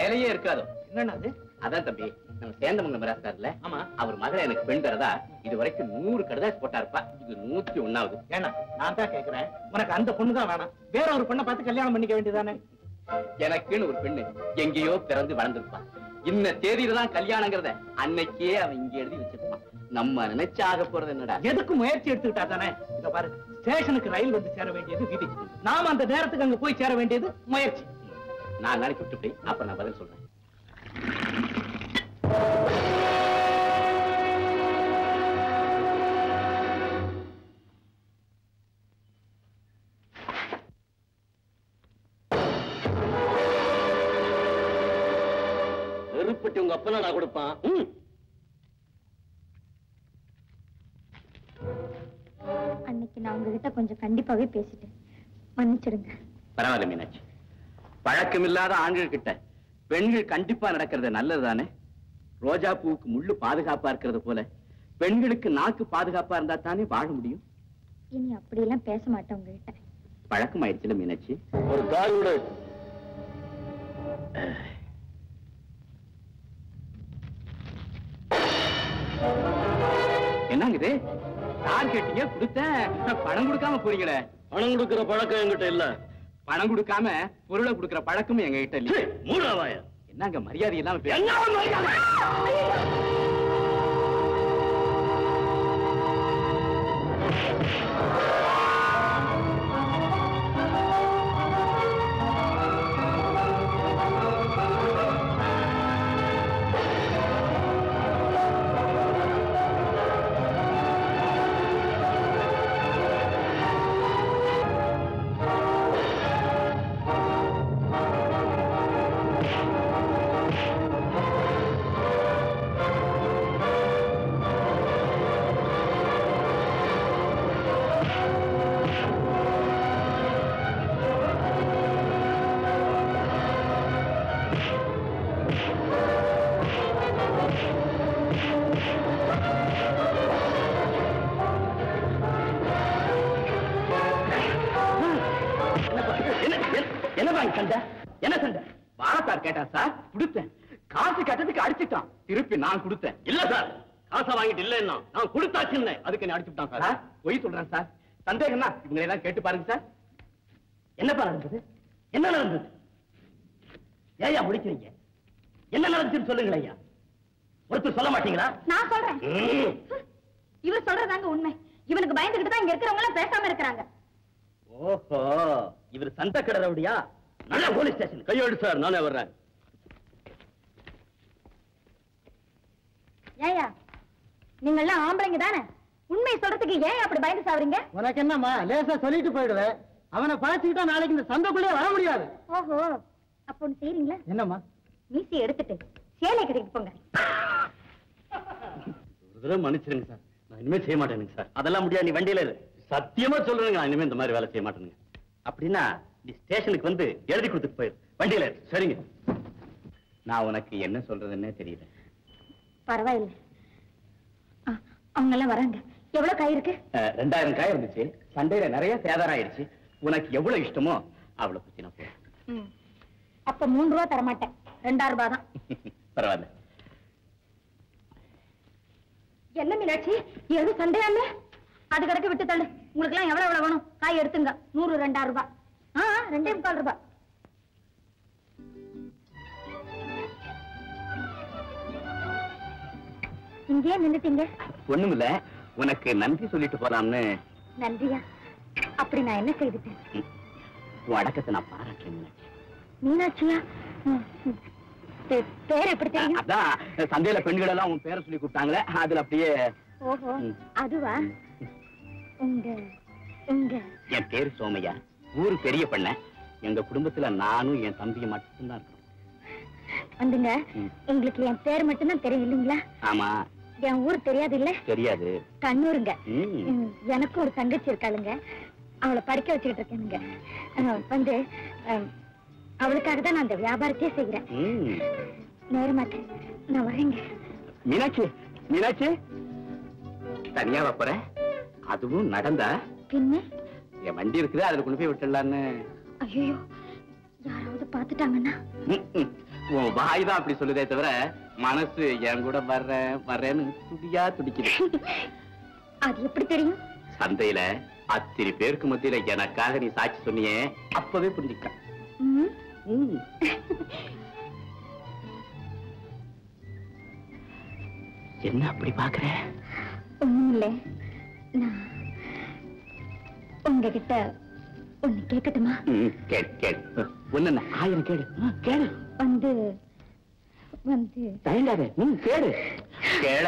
வேலையே இருக்காது. என்னன்னா அது? அதான் தம்பி, நம்ம சேந்தமங்கலம் மிராஸ்தார்ல, ஆமா, அவர் மகளை எனக்கு பெண் தரதா இது வரைக்கும் 100 கடுதாசி போட்டாருப்பா. இது 101வது. ஏன்னா நான் தான் கேட்கிறேன், உனக்கு அந்த பொண்ணு தான் வேணாம், வேற ஒரு பொண்ணை பார்த்து கல்யாணம் பண்ணிக்க வேண்டியதானே? எனக்குன்னு ஒரு பெண்ணு எங்கேயோ பிறந்து வளர்ந்துருப்பான். இந்த தேதியில தான் கல்யாணங்கிறத அன்னைக்கே அவன் இங்க எழுதி வச்சிருப்பான். நம்ம நினைச்சு ஆக போறது என்னடா? எதுக்கு முயற்சி எடுத்துக்கிட்டா தானே? இத பாரு, ஸ்டேஷனுக்கு ரயில் வந்து சேர வேண்டியது விதி, நாம அந்த நேரத்துக்கு அங்க போய் சேர வேண்டியது முயற்சி. நான் நாளைக்கு விட்டுப்படி, அப்ப நான் பதில் சொல்றேன். வெறுப்பட்டி உங்க அப்பனா நான் கொடுப்பான். அன்னைக்கு நான் உங்ககிட்ட கொஞ்சம் கண்டிப்பாவே பேசிட்டேன், மன்னிச்சிடுங்க. பரவாயில்ல மீனாட்சி, பழக்கமில்லாத ஆண்கள் கிட்ட பெண்கள் கண்டிப்பா நடக்கிறது நல்லதுதானே. ரோஜா பூவுக்கு முள்ளு பாதுகாப்பா இருக்கிறது போல பெண்களுக்கு நாக்கு பாதுகாப்பா இருந்தா தானே வாழ முடியும். இனி அப்படியெல்லாம் பேச மாட்டேன் உங்ககிட்ட. பழக்கம் ஆயிடுச்சுல மீனாட்சி. ஒரு தாயோட என்னங்க இது? யார் கேட்டீங்க? கொடுத்தேன், பணம் கொடுக்காம போறீங்களே. பணம் கொடுக்கிற பழக்கம் என்கிட்ட இல்ல. பணம் கொடுக்காம பொருளை கொடுக்கிற பழக்கமும் எங்க கிட்ட இல்ல. மூடாவாய என்னங்க மரியாதை இல்லாம திருப்பி நான் கொடுத்தேன். இல்ல சார், காசை வாங்கிட்டு இல்லைன்னா நான் கொடுத்தாச்சுன்னு அதுக்கு அடிச்சுட்டான் சார். பொய் சொல்றேன் சார். சந்தேகம்னா இவங்க எல்லாம் கேட்டு பாருங்க சார். என்னப்பா நடந்தது? என்ன நடந்தது? ஏயா முடிக்கிறீங்க? என்ன நடந்துச்சுன்னு சொல்லுங்களேன் ஐயா. ஒருத்தர் சொல்ல மாட்டீங்களா? நான் சொல்றேன். இவர் சொல்றதாங்க உண்மை. இவனுக்கு பயந்துகிட்டு தான் இங்க இருக்கிறவங்க எல்லாம் பேசாம இருக்கிறாங்க. ஓஹோ, இவர் சந்த கடறவுடியா? நல்ல போலீஸ் ஸ்டேஷன் கையோடு சார், நானே வர்றேன். ஏயா, நீங்க எல்லாம் ஆம்பளைங்க தானே, உண்மையை சொல்றதுக்கு ஏன் அப்படி பயந்து சாவறீங்க? உனக்கு என்னம்மா, லேசா சொல்லிட்டு போயிடுவேன். அவனை பாய்ச்சிக்கிட்டா நாளைக்கு இந்த சந்தைக்குள்ளே வர முடியாது. ஓஹோ, அப்ப ஒண்ணு செய்றீங்களா? என்னம்மா? மீசி எடுத்துட்டு சேலை கடைக்கு போங்க. ஒரு தடவை மன்னிச்சிருங்க சார், நான் இனிமே செய்ய மாட்டேனுங்க சார். அதெல்லாம் முடியாது, நீ வண்டியில இரு. சத்தியமா சொல்றேங்க, நான் இனிமே இந்த மாதிரி வேலை செய்ய மாட்டேனுங்க. அப்படின்னா நீ ஸ்டேஷனுக்கு வந்து எழுதி கொடுத்துட்டு போயிரு, வண்டியில இரு. சரிங்க. நான் உனக்கு என்ன சொல்றதுன்னே தெரியல. பரவாயில்லை, அவங்க எல்லாம் வராங்க. எவ்வளவு காய் இருக்கு? 2000 காய் இருந்துச்சு. சண்டையில நிறைய சேதாரம் ஆயிடுச்சு. உனக்கு எவ்வளவு இஷ்டமோ அவ்வளவு குச்சினா போய். அப்ப 3 ரூபா தரமாட்டேன், 2000 ரூபாய் தான். பரவாயில்ல. என்ன மீனாட்சி, எது சண்டையால? அது கிடக்க விட்டு தள்ளு. உங்களுக்கு எல்லாம் எவ்வளவு வேணும்? காய் எடுத்துங்க. 100 2000 ரூபாய். 2.25 ரூபாய். இங்கே நின்னுட்டீங்க? ஒண்ணுமில்ல, உனக்கு நன்றி சொல்லிட்டு போலாம்னு. நன்றியா? அப்படி நான் என்ன செய்துட்டேன்? உன் அடக்கத்தை நான் பாராட்டுறேன். மீனாட்சியா? பேர் எப்படி தெரியும்? அதான் சந்தையில பெண்கள் எல்லாம் உன் பேரை சொல்லி கூப்பிட்டாங்களே, அதுல அப்படியே. ஓஹோ, அதுவா? உங்க உங்க என் பேரு சோமையா. ஊரு பெரிய பண்ண. எங்க குடும்பத்துல நானும் என் தம்பியும் மட்டும்தான் இருக்கோம். வந்துங்க, உங்களுக்கு என் பேர் மட்டும்தான் தெரியும் இல்லைங்களா? ஆமா. என் ஊர் தெரியாது இல்ல? தெரியாது. கண்ணூருங்க. எனக்கும் ஒரு தங்கச்சி இருக்காளுங்க, அவளை படிக்க வச்சுக்கிட்டு இருக்கேனுங்க. வந்து அவளுக்காக தான் நான் அந்த வியாபாரத்தையே செய்கிறேன். நேரமாச்சு, நான் வரேங்க. மீனாட்சி, மீனாட்சி, தனியாவா போற? அதுவும் நடந்தா? பின்ன என் வண்டி இருக்குது, அதுல கொண்டு போய் விட்டுடலான்னு. ஐயோ, யாராவது பாத்துட்டாங்கன்னா? உன் வாய் தான் அப்படி சொல்லுதே தவிர மனசு என் கூட வர்றேன்னு துடியா துடிக்குது. அது எப்படி தெரியும்? சந்தையில அத்தனை பேருக்கு மத்தியில எனக்காக நீ சாட்சி சொன்னியே, அப்பவே புரிஞ்சுக்கிட்டேன். என்ன அப்படி பாக்குற? ஒண்ணும் இல்ல, நான் உங்ககிட்ட ஒண்ணு கேட்கட்டுமா? கேளு கேளு. ஒண்ணு 1000 கேளு. கேளு. வந்து தயங்காத, கேளு கேள.